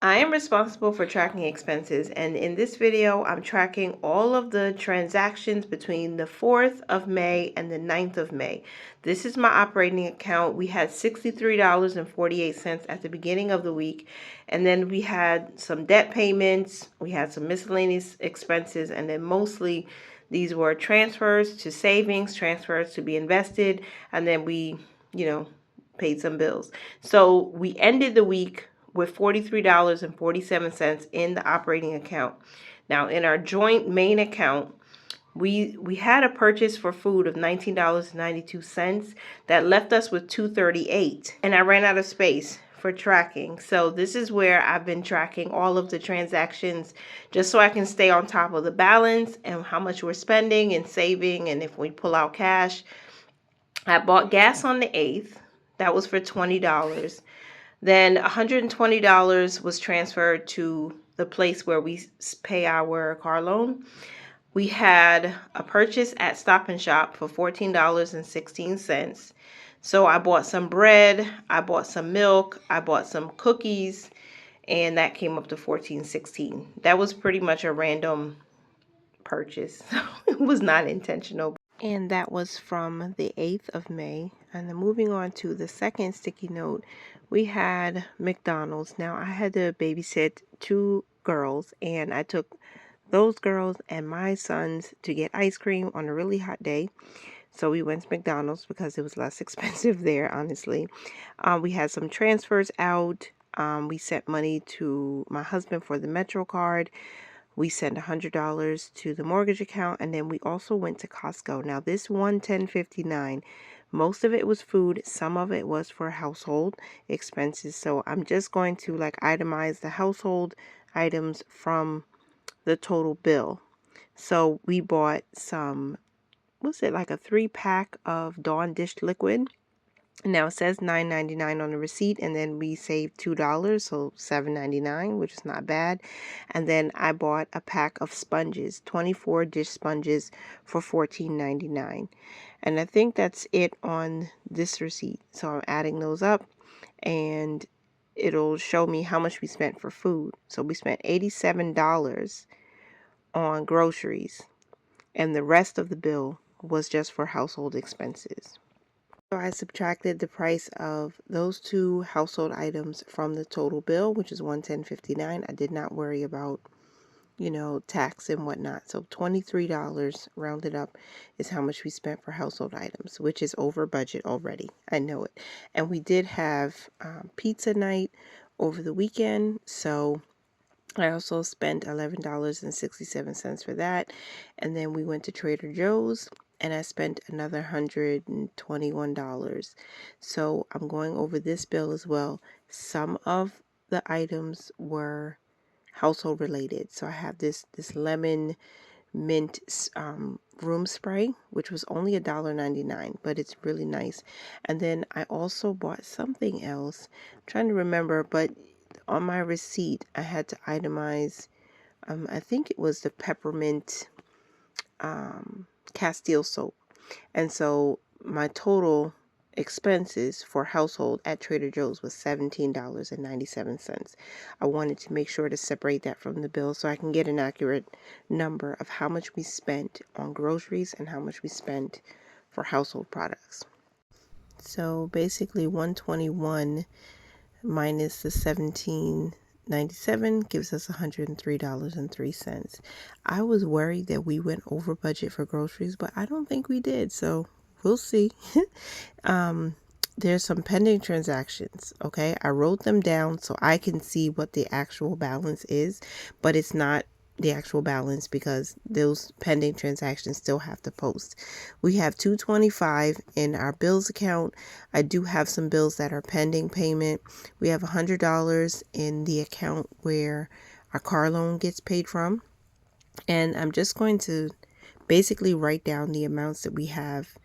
I am responsible for tracking expenses, and in this video I'm tracking all of the transactions between the 4th of May and the 9th of May. This is my operating account. We had $63.48 at the beginning of the week, and then we had some debt payments, we had some miscellaneous expenses, and then mostly these were transfers to savings, transfers to be invested, and then we, paid some bills. So we ended the week with $43.47 in the operating account. Now, in our joint main account, we had a purchase for food of $19.92 that left us with $238, and I ran out of space for tracking. So this is where I've been tracking all of the transactions just so I can stay on top of the balance and how much we're spending and saving, and if we pull out cash. I bought gas on the 8th. That was for $20. Then $120 was transferred to the place where we pay our car loan. We had a purchase at Stop and Shop for $14.16. So I bought some bread, I bought some milk, I bought some cookies, and that came up to $14.16. That was pretty much a random purchase. So it was not intentional. And that was from the 8th of May. And then moving on to the second sticky note, we had McDonald's. Now, I had to babysit 2 girls, and I took those girls and my sons to get ice cream on a really hot day. So we went to McDonald's because it was less expensive there, honestly. We had some transfers out. We sent money to my husband for the Metro card. We sent $100 to the mortgage account, and then we also went to Costco. Now, this $110.59, most of it was food, some of it was for household expenses. So I'm just going to itemize the household items from the total bill. So we bought some, what's it, like a 3-pack of Dawn dish liquid. Now it says $9.99 on the receipt, and then we saved $2, so $7.99, which is not bad. And then I bought a pack of sponges, 24 dish sponges for $14.99. And I think that's it on this receipt. So I'm adding those up, and it'll show me how much we spent for food. So we spent $87 on groceries, and the rest of the bill was just for household expenses. So I subtracted the price of those 2 household items from the total bill, which is $110.59. I did not worry about, tax and whatnot. So $23 rounded up is how much we spent for household items, which is over budget already. I know it. And we did have pizza night over the weekend. So I also spent $11.67 for that. And then we went to Trader Joe's, and I spent another $121. So I'm going over this bill as well. Some of the items were household related. So I have this lemon mint room spray, which was only $1.99, but it's really nice. And then I also bought something else. I'm trying to remember, but on my receipt I had to itemize, I think it was the peppermint Castile soap. And so my total expenses for household at Trader Joe's was $17.97. I wanted to make sure to separate that from the bill so I can get an accurate number of how much we spent on groceries and how much we spent for household products. So basically 121 minus the 17.97 gives us $103.03. I was worried that we went over budget for groceries, but I don't think we did, so we'll see. There's some pending transactions, okay? I wrote them down so I can see what the actual balance is, but it's not the actual balance because those pending transactions still have to post. We have $225 in our bills account. I do have some bills that are pending payment. We have $100 in the account where our car loan gets paid from. And I'm just going to basically write down the amounts that we have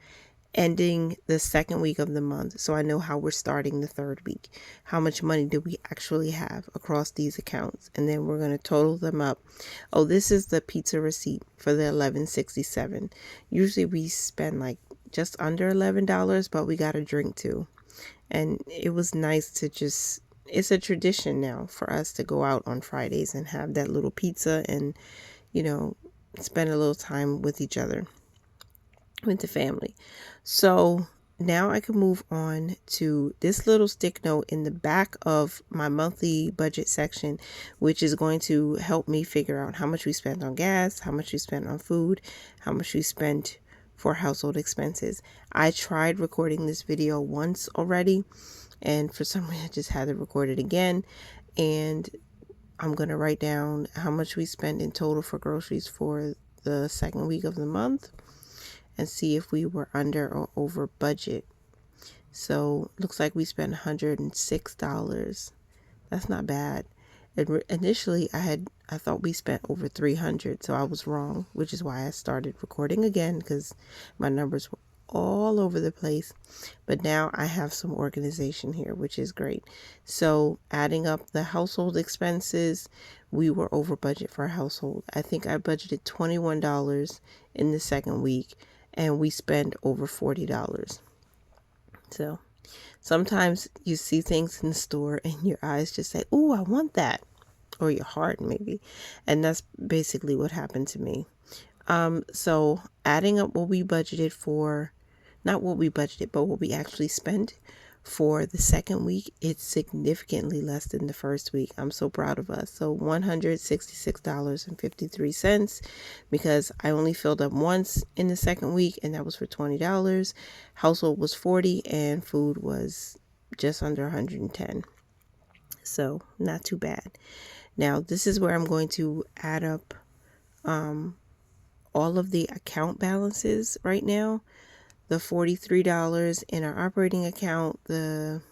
ending the second week of the month, so I know how we're starting the third week. How much money do we actually have across these accounts? And then we're going to total them up. Oh, this is the pizza receipt for the $11.67. Usually we spend just under $11, but we got a drink too. And it was nice to just it's a tradition now for us to go out on Fridays and have that little pizza and, you know, spend a little time with each other, with the family. So now I can move on to this little stick note in the back of my monthly budget section, which is going to help me figure out how much we spent on gas, how much we spent on food, how much we spent for household expenses. I tried recording this video once already, and for some reason I just had to record it again. And I'm going to write down how much we spent in total for groceries for the second week of the month and see if we were under or over budget. So looks like we spent $106. That's not bad. Initially I thought we spent over 300, so I was wrong, which is why I started recording again, because my numbers were all over the place. But now I have some organization here, which is great. So adding up the household expenses, we were over budget for a household. I think I budgeted $21 in the second week, and we spent over $40. So sometimes you see things in the store and your eyes just say, "Ooh, I want that," or your heart maybe. And that's basically what happened to me. So adding up what we budgeted for, not what we budgeted, but what we actually spent for the second week, it's significantly less than the first week. I'm so proud of us. So $166.53, because I only filled up once in the second week, and that was for $20. Household was $40, and food was just under $110. So not too bad. Now this is where I'm going to add up all of the account balances right now. The $43 in our operating account, the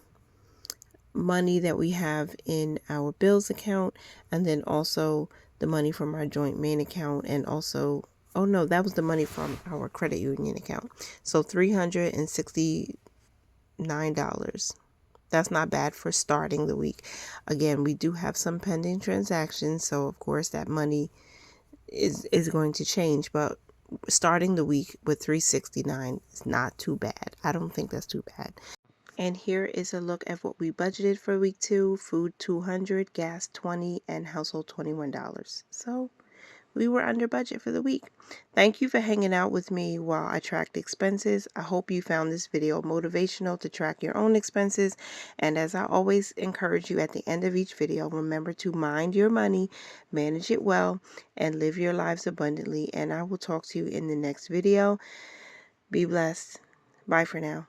money that we have in our bills account, and then also the money from our joint main account, and also, oh no, that was the money from our credit union account. So $369. That's not bad for starting the week. Again, we do have some pending transactions, so of course that money is going to change, but starting the week with $369 is not too bad. I don't think that's too bad. And here is a look at what we budgeted for week 2. Food $200, gas $20, and household $21. So we were under budget for the week. Thank you for hanging out with me while I tracked expenses. I hope you found this video motivational to track your own expenses. And as I always encourage you at the end of each video, remember to mind your money, manage it well, and live your lives abundantly. And I will talk to you in the next video. Be blessed. Bye for now.